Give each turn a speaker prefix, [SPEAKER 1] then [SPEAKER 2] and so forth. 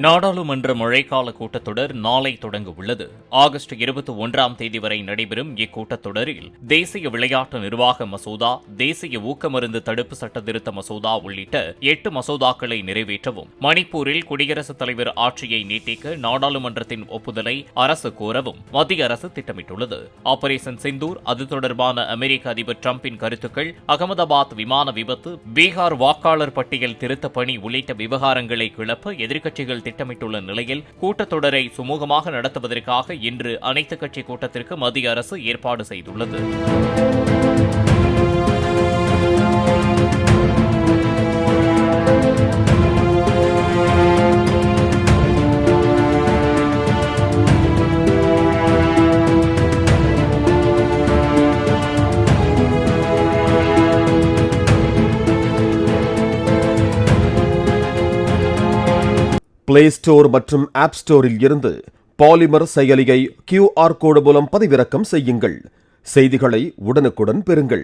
[SPEAKER 1] நாடாளுமன்ற மழைக்கால கூட்டத்தொடர் நாளை தொடங்க உள்ளது. ஆகஸ்ட் 21ஆம் தேதி வரை நடைபெறும் இக்கூட்டத்தொடரில் தேசிய விளையாட்டு நிர்வாக மசோதா, தேசிய ஊக்கமருந்து தடுப்பு சட்ட திருத்த மசோதா உள்ளிட்ட 8 மசோதாக்களை நிறைவேற்றவும், மணிப்பூரில் குடியரசுத் தலைவர் ஆட்சியை நீட்டிக்க நாடாளுமன்றத்தின் ஒப்புதலை அரசு கோரவும் மத்திய அரசு திட்டமிட்டுள்ளது. ஆபரேஷன் சிந்தூர், அது தொடர்பான அமெரிக்க அதிபர் டிரம்பின் கருத்துக்கள், அகமதாபாத் விமான விபத்து, பீகார் வாக்காளர் பட்டியல் திருத்த பணி உள்ளிட்ட விவகாரங்களை கிளப்ப எதிர்க்கட்சிகள் திட்டமிட்டுள்ள நிலையில் கூட்டத்தொடரை சுமூகமாக நடத்துவதற்காக இன்று அனைத்துக் கட்சி கூட்டத்திற்கு மத்திய அரசு ஏற்பாடு செய்துள்ளது.
[SPEAKER 2] பிளே ஸ்டோர் மற்றும் ஆப் ஸ்டோரில் இருந்து பாலிமர் செயலியை QR கோடு மூலம் பதிவிறக்கம் செய்யுங்கள். செய்திகளை உடனுக்குடன் பெறுங்கள்.